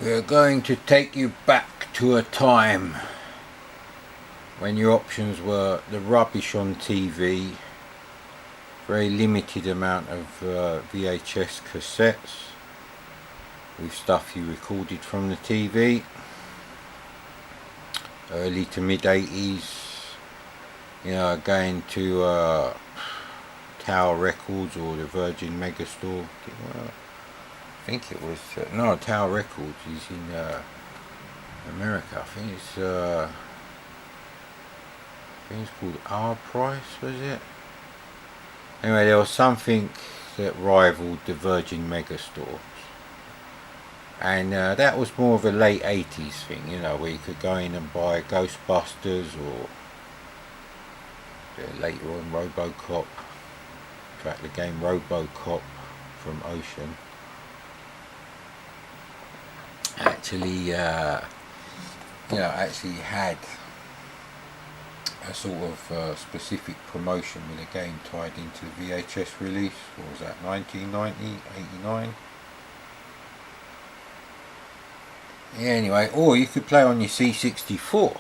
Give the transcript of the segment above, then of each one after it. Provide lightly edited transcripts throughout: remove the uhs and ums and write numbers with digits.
We're going to take you back to a time when your options were the rubbish on TV, very limited amount of VHS cassettes with stuff you recorded from the TV, early to mid 80s, going to Tower Records or the Virgin Megastore. I think it was no, Tower Records is in America. I think it's called Our Price, was it? Anyway, there was something that rivaled the Virgin Megastore, and that was more of a late 80s thing, where you could go in and buy Ghostbusters or later on Robocop. In fact, the game Robocop from Ocean actually had a sort of specific promotion with a game tied into the VHS release. What was that, 1990, 89? Yeah, anyway, or you could play on your C64.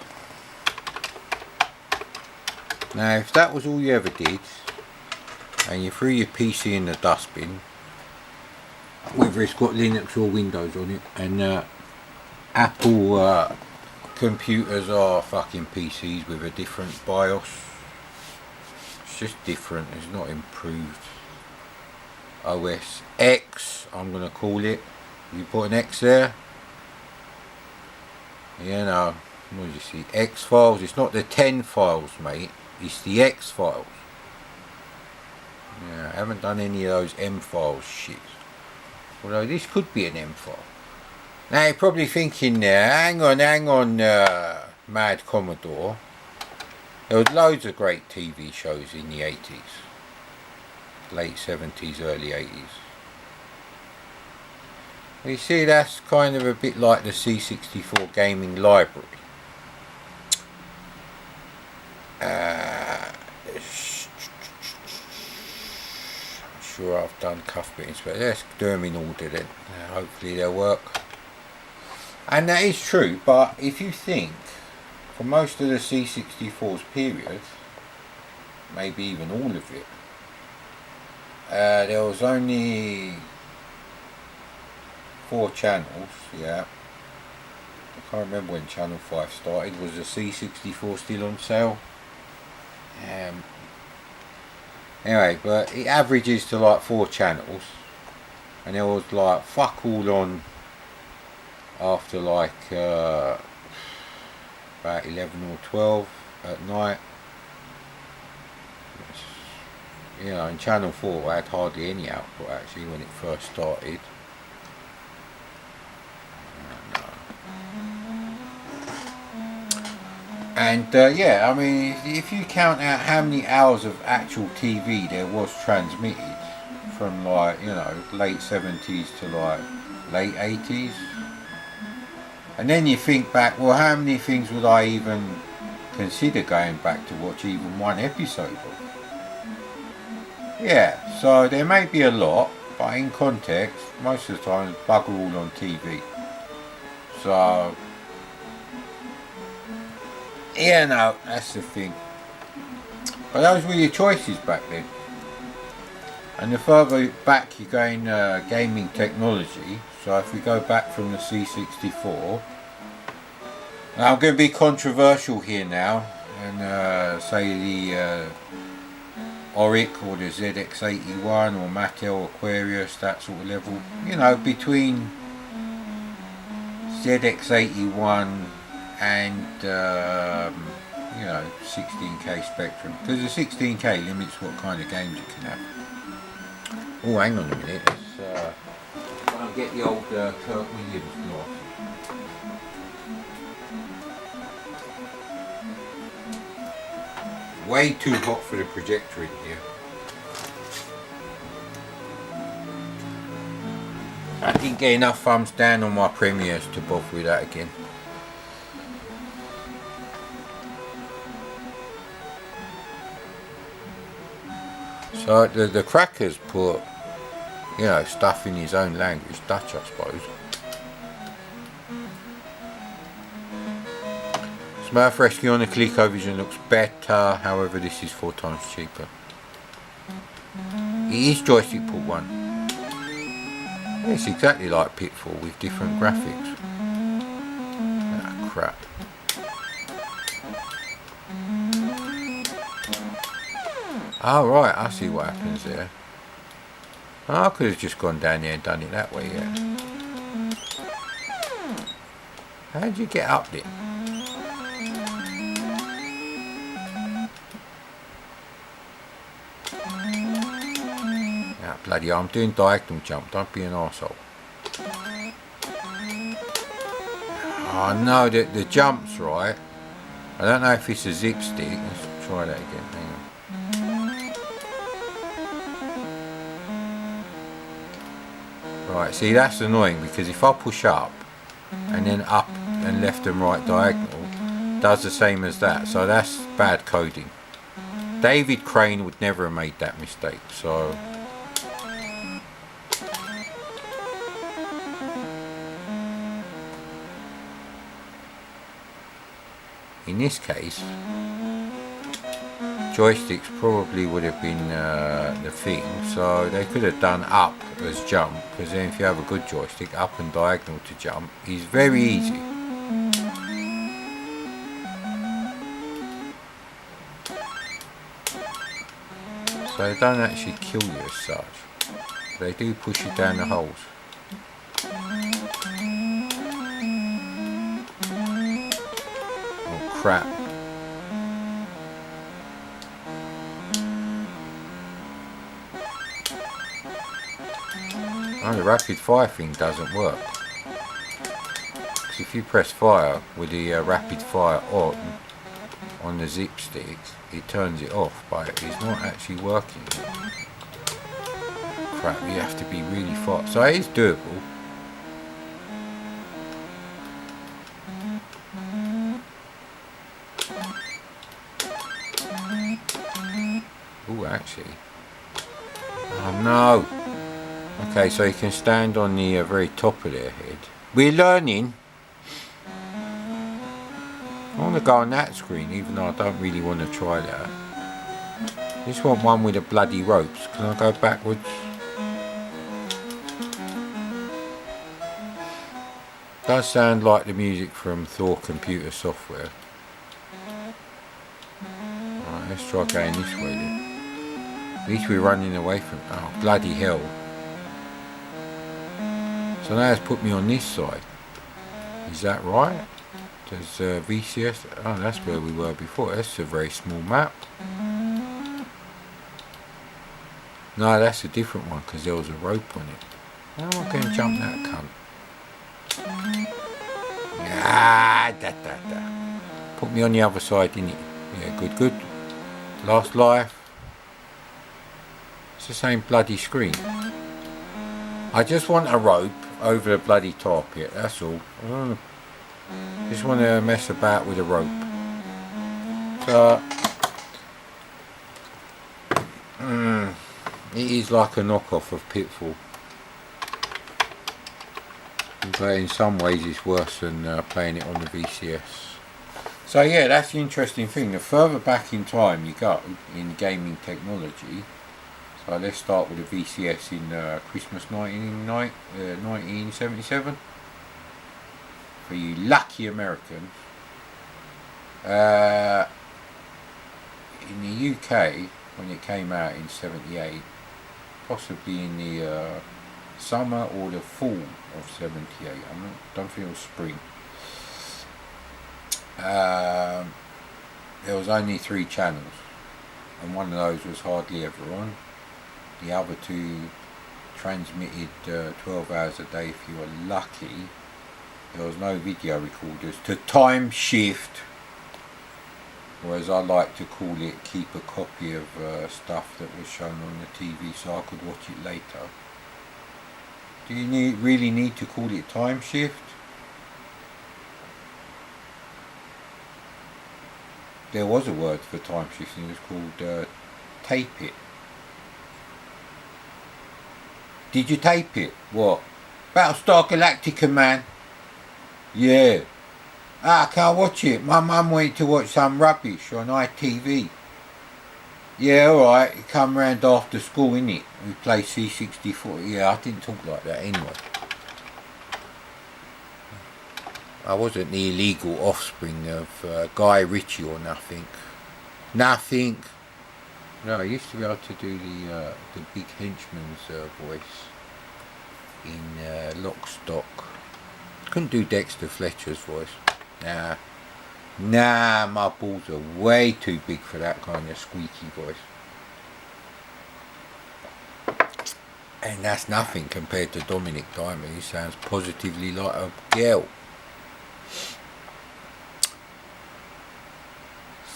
Now, if that was all you ever did, and you threw your PC in the dustbin, whether it's got Linux or Windows on it, and Apple computers are fucking PCs with a different BIOS. It's just different, it's not improved. OS X, I'm gonna call it. You put an X there, what do you see? X files, it's not the 10 files, mate, it's the X files. Yeah, I haven't done any of those M files shit. Although this could be an M file. Now you're probably thinking there, hang on, Madcommodore. There was loads of great TV shows in the 80s. Late 70s, early 80s. You see, that's kind of a bit like the C64 gaming library. Sure, I've done Cuthbert Commodore. Let's do them in order then. Hopefully they'll work. And that is true, but if you think, for most of the C64's period, maybe even all of it, there was only 4 channels, yeah. I can't remember when Channel 5 started. Was the C64 still on sale? Anyway, but it averages to like 4 channels, and there was like fuck all on after like about 11 or 12 at night. And Channel 4 had hardly any output actually when it first started. And I mean, if you count out how many hours of actual TV there was transmitted from like, late 70s to like late 80s, and then you think back, well, how many things would I even consider going back to watch even one episode of? Yeah, so there may be a lot, but in context, most of the time it's bugger all on TV. So yeah, no, that's the thing. But those were your choices back then. And the further back you go in gaming technology, so if we go back from the C64, now I'm going to be controversial here now, and say the Auric or the ZX81 or Mattel Aquarius, that sort of level, between ZX81 and 16K Spectrum, because the 16K limits what kind of games you can have. Oh, hang on a minute, let's I'll get the old Kirk Williams glass. Way too hot for the projector in here. I didn't get enough thumbs down on my premieres to bother with that again. So the crackers put, stuff in his own language, Dutch I suppose. Smurf Rescue on the ColecoVision looks better, however this is 4 times cheaper. It is joystick port 1. It's exactly like Pitfall with different graphics. Ah, crap. Oh right, I see what happens there. Oh, I could have just gone down there and done it that way, yeah. How did you get up there? Ah, bloody hell, I'm doing diagonal jump, don't be an arsehole. Oh no, the jump's right. I don't know if it's a zip stick. Let's try that again, hang on. Right, see that's annoying because if I push up and then up and left and right diagonal, does the same as that, so that's bad coding. David Crane would never have made that mistake, so in this case joysticks probably would have been the thing, so they could have done up as jump, because then if you have a good joystick, up and diagonal to jump is very easy. So they don't actually kill you as such, they do push you down the holes. Oh crap. Oh, the rapid fire thing doesn't work. Because if you press fire with the rapid fire on the zip sticks, it turns it off, but it's not actually working. Crap, you have to be really fast. So it is doable. Oh, actually. Oh no! Okay, so you can stand on the very top of their head. We're learning. I want to go on that screen, even though I don't really want to try that. I just want one with the bloody ropes. Can I go backwards? Does sound like the music from Thor Computer Software. Alright, let's try going this way then. At least we're running away from... Oh, bloody hell. So now it's put me on this side. Is that right? Does VCS... Oh, that's where we were before. That's a very small map. No, that's a different one because there was a rope on it. How am I going to jump that cunt? Ah, da. Put me on the other side, didn't it? Yeah, good. Last life. It's the same bloody screen. I just want a rope over the bloody tar pit, that's all. I just want to mess about with a rope. So, it is like a knockoff of Pitfall. But in some ways it's worse than playing it on the VCS. So yeah, that's the interesting thing. The further back in time you go in gaming technology, so let's start with the VCS in Christmas 1977. For you lucky Americans. In the UK, when it came out in 78, possibly in the summer or the fall of 78, don't think it was spring. There was only 3 channels, and one of those was hardly ever on. The other 2 transmitted 12 hours a day if you were lucky. There was no video recorders to time shift, or as I like to call it, keep a copy of stuff that was shown on the TV so I could watch it later. Do you really need to call it time shift? There was a word for time shift and it was called tape it. Did you tape it? What? Battlestar Galactica, man. Yeah. Ah, I can't watch it. My mum went to watch some rubbish on ITV. Yeah, alright, you come round after school, innit? We play C64. Yeah, I didn't talk like that anyway. I wasn't the illegal offspring of Guy Ritchie or nothing. Nothing. No, I used to be able to do the big henchman's voice in Lock, Stock. Couldn't do Dexter Fletcher's voice. Nah, my balls are way too big for that kind of squeaky voice. And that's nothing compared to Dominic Diamond. He sounds positively like a girl.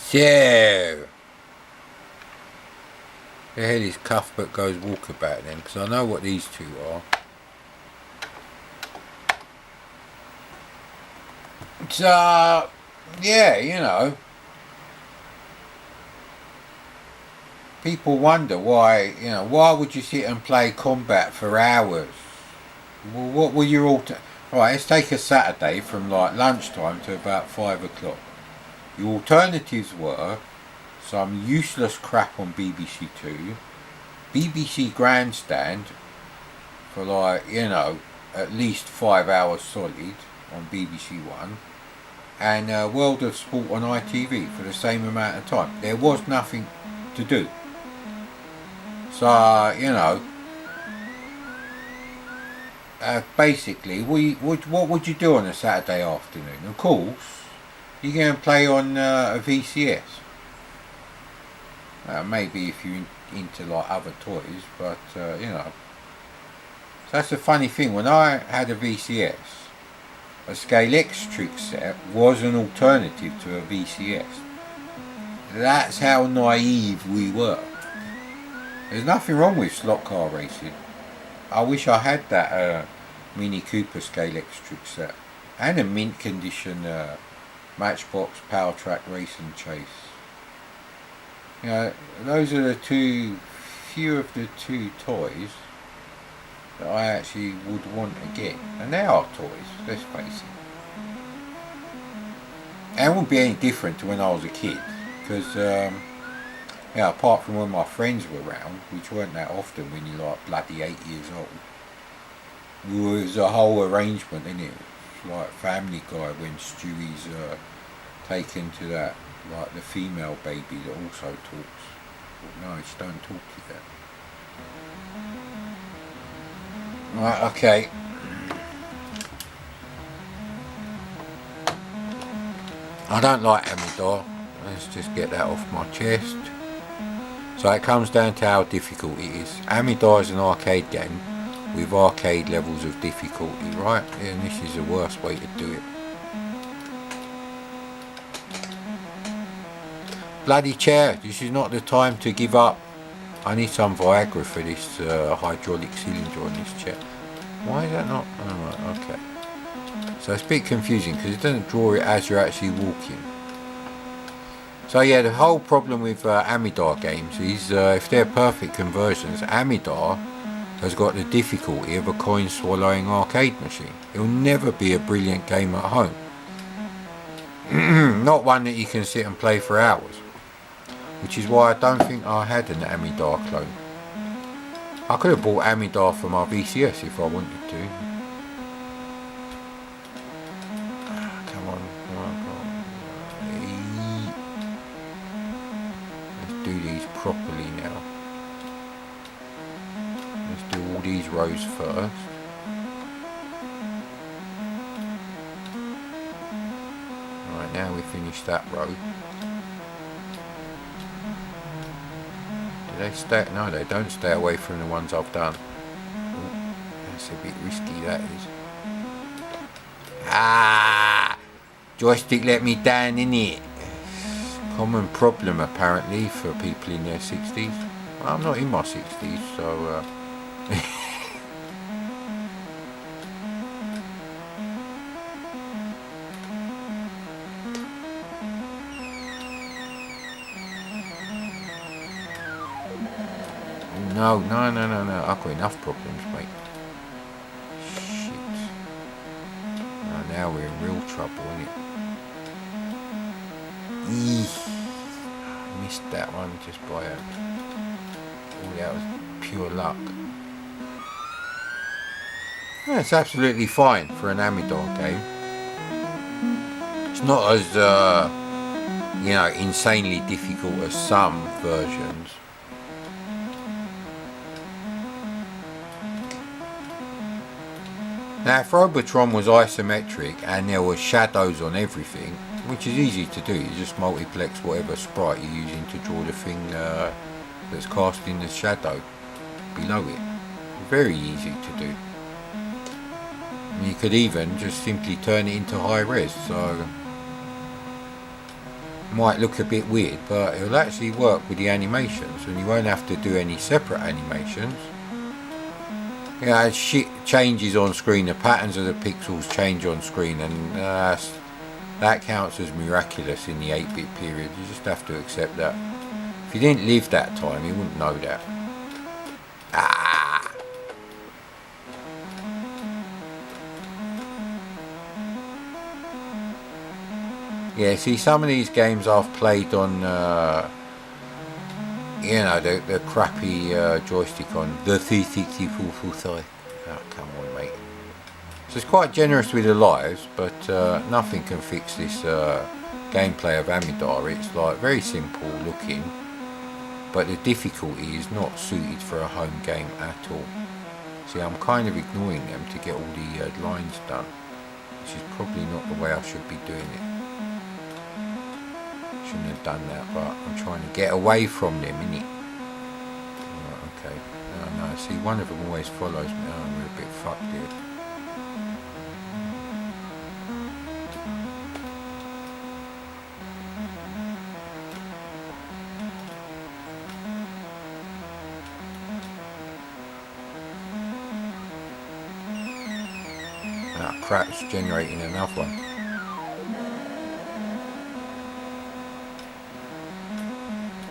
So, the hell is Cuthbert Goes Walkabout then? Because I know what these two are. So, yeah, you know, people wonder why, why would you sit and play combat for hours? Well, what were your Right, let's take a Saturday from like lunchtime to about 5 o'clock. Your alternatives were some useless crap on BBC Two, BBC Grandstand for like, at least 5 hours solid on BBC One, and World of Sport on ITV for the same amount of time. There was nothing to do. So, basically, what would you do on a Saturday afternoon? Of course, you're going to play on a VCS. Maybe if you're into like other toys, but So that's the funny thing. When I had a VCS, a Scalextric set was an alternative to a VCS. That's how naive we were. There's nothing wrong with slot car racing. I wish I had that Mini Cooper Scalextric set and a mint condition Matchbox Power Track Race and Chase. Those are few of the two toys that I actually would want to get, and they are toys, let's face it. And it wouldn't be any different to when I was a kid, because apart from when my friends were around, which weren't that often when you're like bloody 8 years old, there was a whole arrangement in it, like Family Guy when Stewie's taken to that, like the female baby that also talks. But no, she don't talk yet. Right, okay. I don't like Amidor. Let's just get that off my chest. So it comes down to how difficult it is. Amidor is an arcade game with arcade levels of difficulty, right? And this is the worst way to do it. Bloody chair, this is not the time to give up. I need some Viagra for this hydraulic cylinder on this chair. Why is that not? Oh, right, okay. So it's a bit confusing because it doesn't draw it as you're actually walking. So yeah, the whole problem with Amidar games is if they're perfect conversions, Amidar has got the difficulty of a coin swallowing arcade machine. It'll never be a brilliant game at home. Not one that you can sit and play for hours. Which is why I don't think I had an Amidar clone. I could have bought Amidar for my VCS if I wanted to. Come on. Let's do these properly now. Let's do all these rows first. Right, now we finish that row. They stay? No, they don't stay away from the ones I've done. Ooh, that's a bit risky, that is. Ah! Joystick let me down, innit? Common problem, apparently, for people in their 60s. Well, I'm not in my 60s, so... No, I've got enough problems, mate. Shit. now we're in real trouble, isn't it? Missed that one just by that was pure luck. Yeah, it's absolutely fine for an Amidor game. It's not as insanely difficult as some versions. Now, if Robotron was isometric and there were shadows on everything, which is easy to do, you just multiplex whatever sprite you're using to draw the thing that's casting the shadow below it. Very easy to do. You could even just simply turn it into high res, so it might look a bit weird, but it'll actually work with the animations, and you won't have to do any separate animations. As shit changes on screen, the patterns of the pixels change on screen, and that counts as miraculous in the 8-bit period. You just have to accept that. If you didn't live that time, you wouldn't know that. Yeah, see, some of these games I've played on, the crappy joystick on the 364 full size. Oh, come on, mate. So it's quite generous with the lives, but nothing can fix this gameplay of Amidor. It's like very simple looking, but the difficulty is not suited for a home game at all. See, I'm kind of ignoring them to get all the lines done, which is probably not the way I should be doing it. Shouldn't have done that, but I'm trying to get away from them, innit? Right, okay. No, see, one of them always follows me. Oh, we're a bit fucked here. Ah, crap, it's generating another one.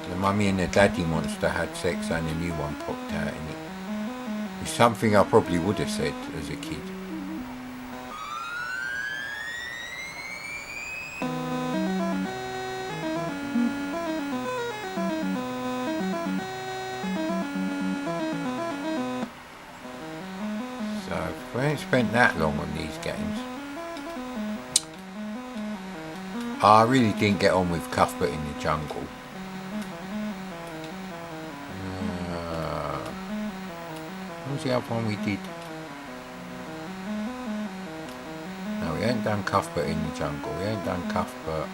The mummy and the daddy monster had sex and a new one popped out in it. It's something I probably would have said as a kid. So, we ain't spent that long on these games. I really didn't get on with Cuthbert in the Jungle. What was the other one we did? No, we ain't done Cuthbert in the Jungle. We ain't done Cuthbert.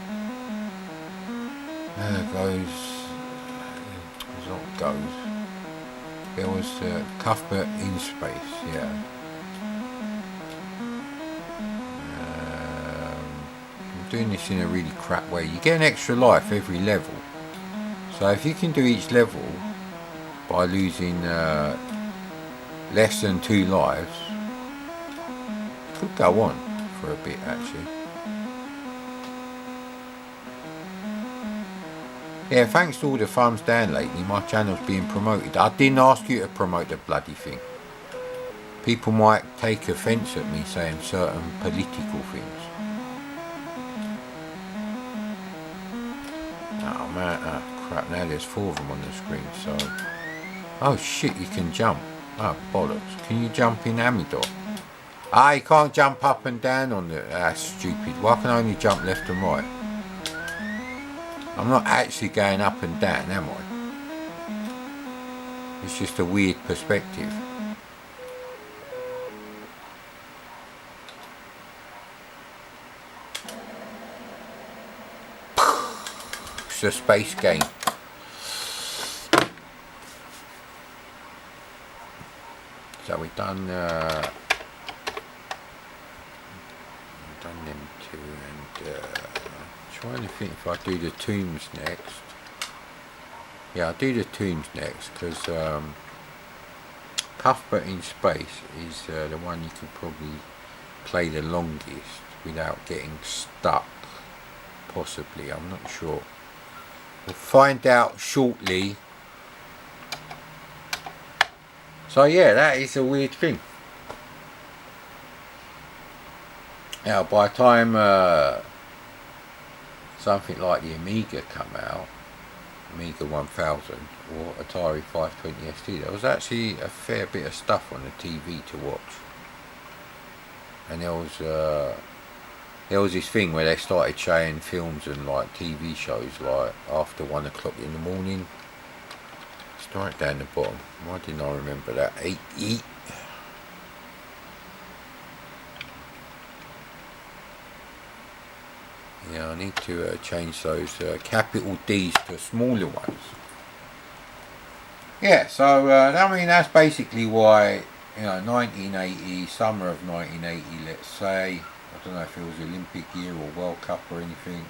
There was Cuthbert in space, yeah. I'm doing this in a really crap way. You get an extra life every level. So if you can do each level by losing less than 2 lives, could go on for a bit actually. Yeah, thanks to all the thumbs down lately, my channel's being promoted. I didn't ask you to promote the bloody thing. People might take offence at me saying certain political things. Oh man, oh crap, now there's 4 of them on the screen, so... Oh shit, you can jump. Oh, bollocks. Can you jump in Amidor? Ah, you can't jump up and down on the... That's stupid. Why can I only jump left and right? I'm not actually going up and down, am I? It's just a weird perspective. It's a space game. So we've done them 2, and trying to think if I do the tombs next. Yeah, I'll do the tombs next because Cuthbert in space is the one you can probably play the longest without getting stuck. Possibly, I'm not sure. We'll find out shortly. So yeah, that is a weird thing. Now, by the time something like the Amiga come out, Amiga 1000 or Atari 520 ST, there was actually a fair bit of stuff on the TV to watch. And there was this thing where they started showing films and like TV shows like after 1 o'clock in the morning. It's right down the bottom. Why didn't I remember that? 8 Yeah, I need to change those capital D's to smaller ones. Yeah, so I mean that's basically why, 1980, summer of 1980, let's say. I don't know if it was Olympic year or World Cup or anything.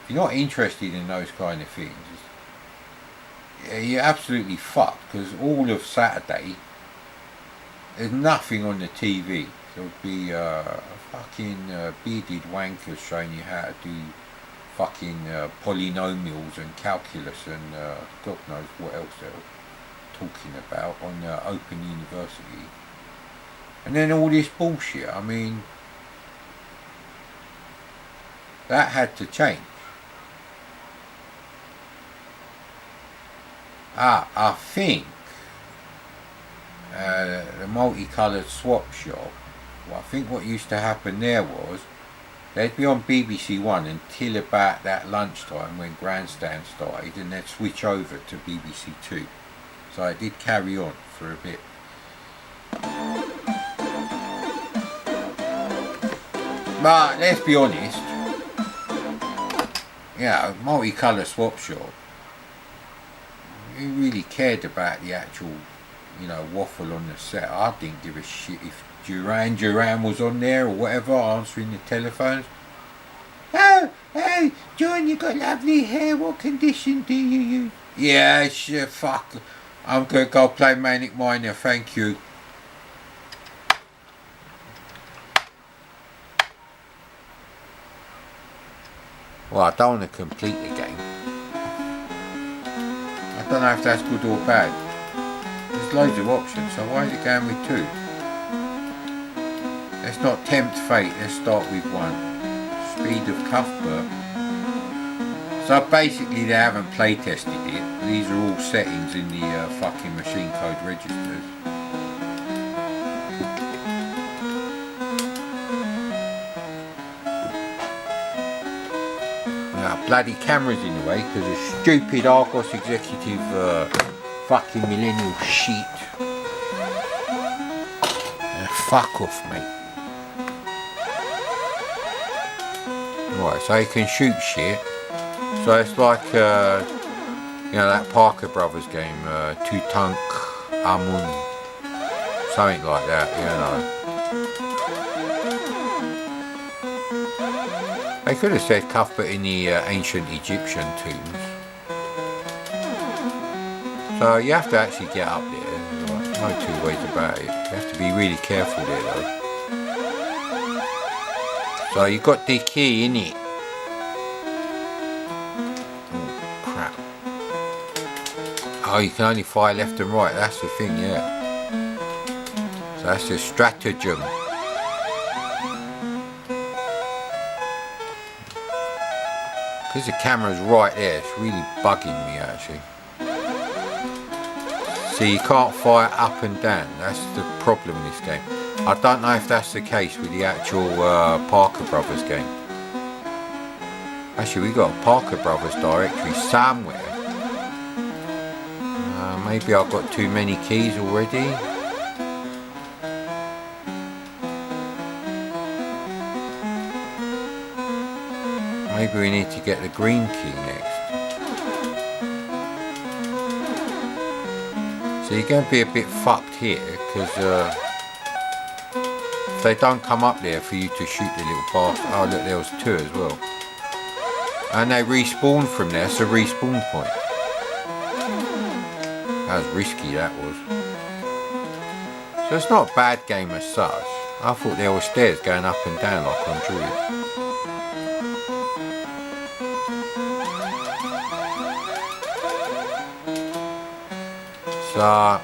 If you're not interested in those kind of things, you're absolutely fucked, because all of Saturday there's nothing on the TV. There'll be fucking bearded wankers showing you how to do fucking polynomials and calculus and God knows what else they're talking about on Open University. And then all this bullshit. I mean, that had to change. I think the multicoloured swap shop, well, I think what used to happen there was they'd be on BBC One until about that lunchtime when Grandstand started, and they'd switch over to BBC Two. So it did carry on for a bit. But let's be honest, multicolour swap shop, who really cared about the actual, waffle on the set? I didn't give a shit if Duran was on there or whatever, answering the telephones. Oh, hey, John, you got lovely hair. What condition do you use? Yeah, sure, fuck. I'm gonna go play Manic Miner, thank you. Well, I don't want to complete the game. I don't know if that's good or bad. There's loads of options, so why is it going with 2? Let's not tempt fate, let's start with 1. Speed of Cuthbert. So basically they haven't play tested it. These are all settings in the fucking machine code registers. Now, bloody cameras in the way because of stupid Argos executive fucking millennial shit. Fuck off, mate. Right, so you can shoot shit. So it's like, that Parker Brothers game, Tutank Amun, something like that, They could have said Cuthbert in the ancient Egyptian tombs. So you have to actually get up there, no two ways about it. You have to be really careful there though. So you got the key in it. Oh crap. Oh, you can only fire left and right, that's the thing, So that's a stratagem. Because the camera's right there, it's really bugging me actually. See, you can't fire up and down, that's the problem in this game. I don't know if that's the case with the actual Parker Brothers game. Actually, we got a Parker Brothers directory somewhere. Maybe I've got too many keys already. Maybe we need to get the green key next. So you're going to be a bit fucked here because they don't come up there for you to shoot the little bastard. Oh look, there was 2 as well. And they respawn from there, so respawn point. That was risky, that was. So it's not a bad game as such. I thought there were stairs going up and down like on Druid. So,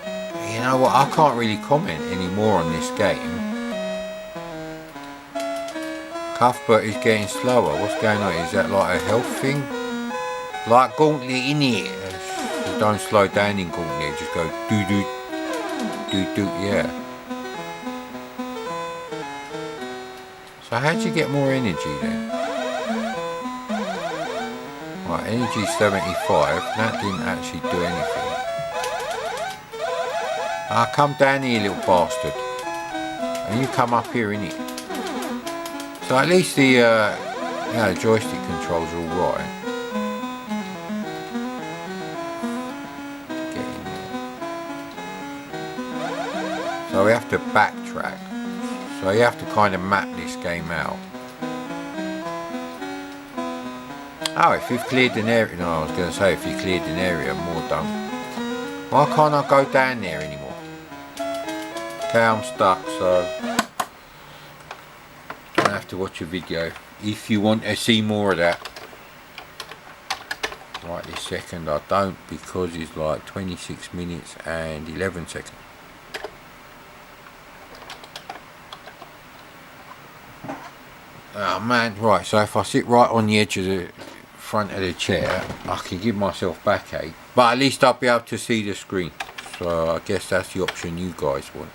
you know what, I can't really comment anymore on this game. Cuthbert is getting slower. What's going on? Is that like a health thing? Like Gauntlet in it. So don't slow down in Gauntlet. Just go do do do do. Yeah. So how'd you get more energy then? Right, energy 75. That didn't actually do anything. Ah, come down here, little bastard. And you come up here, innit? So at least the the joystick controls are alright. Get in there. So we have to backtrack. So you have to kind of map this game out. Oh, if you've cleared an area, no, I was going to say if you cleared an area, more done. Why can't I go down there anymore? Okay, I'm stuck, so I have to watch a video if you want to see more of that. Right this second I don't, because it's like 26 minutes and 11 seconds. Oh man, right, so if I sit right on the edge of the front of the chair, I can give myself backache, but at least I'll be able to see the screen. So I guess that's the option you guys want.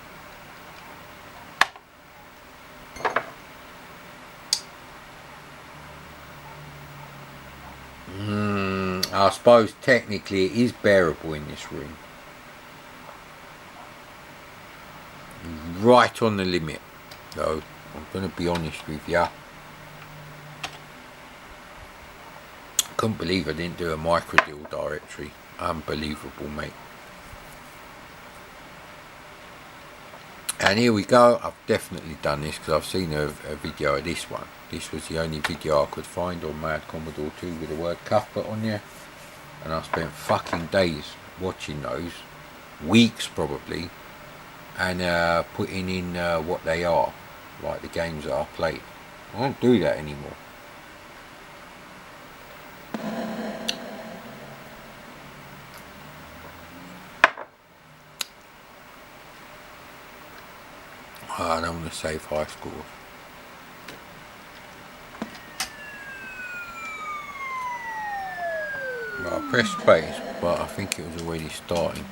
I suppose technically it is bearable in this room. Right on the limit, though. I'm going to be honest with you. Couldn't believe I didn't do a microdeal directory. Unbelievable, mate. And here we go. I've definitely done this because I've seen a video of this one. This was the only video I could find on Madcommodore 2 with the word Cuthbert on there. And I spent fucking days watching those. Weeks probably. And putting in what they are. Like the games that I played. I don't do that anymore. I don't want to save high scores. Well, I pressed space, but I think it was already starting.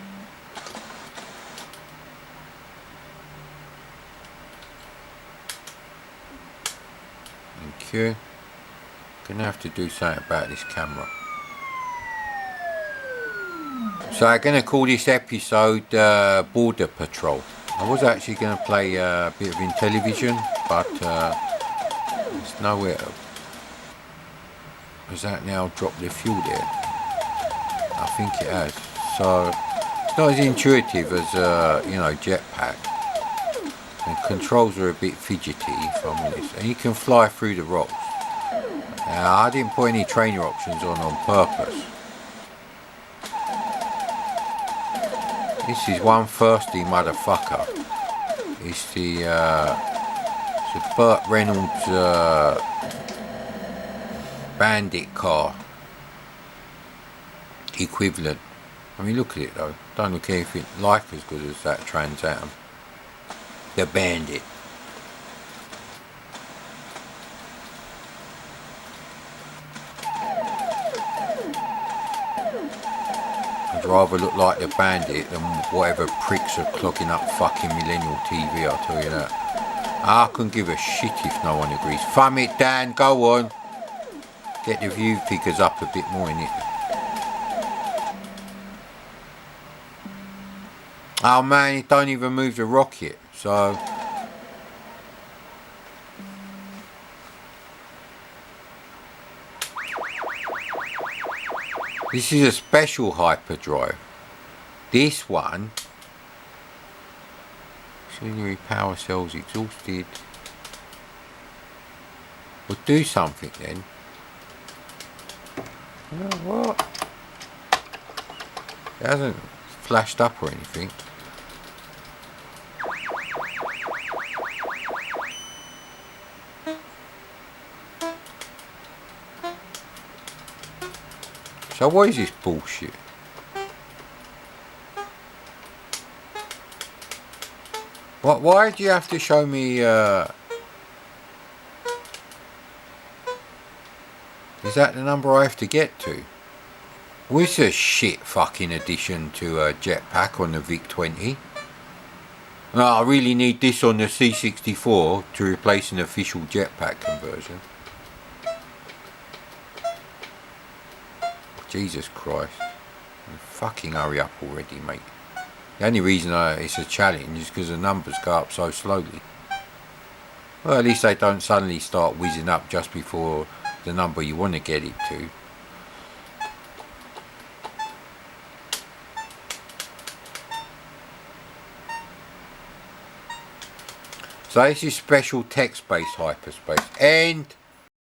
Thank you. Gonna have to do something about this camera. So I'm gonna call this episode Border Patrol. I was actually going to play a bit of Intellivision, but it's nowhere. Has that now dropped the fuel there? I think it has. So it's not as intuitive as Jetpack. The controls are a bit fidgety, if I'm honest. And you can fly through the rocks. I didn't put any trainer options on purpose. This is one thirsty motherfucker. It's the Burt Reynolds Bandit car equivalent. I mean, look at it though. Don't look anything like as good as that Trans Am. The Bandit. I'd rather look like the Bandit than whatever pricks are clogging up fucking millennial TV, I'll tell you that. I couldn't give a shit if no one agrees. Thumb it down, go on. Get the view figures up a bit more in it. Oh man, it don't even move the rocket, so... This is a special hyperdrive. This one, auxiliary power cells exhausted. We'll do something then. Oh, what? It hasn't flashed up or anything. So what is this bullshit? Why do you have to show me Is that the number I have to get to? Well, it's a shit fucking addition to a jetpack on the VIC-20. No, I really need this on the C64 to replace an official jetpack conversion. Jesus Christ. Fucking hurry up already, mate. The only reason it's a challenge is because the numbers go up so slowly. Well, at least they don't suddenly start whizzing up just before the number you want to get it to. So this is special text-based hyperspace. And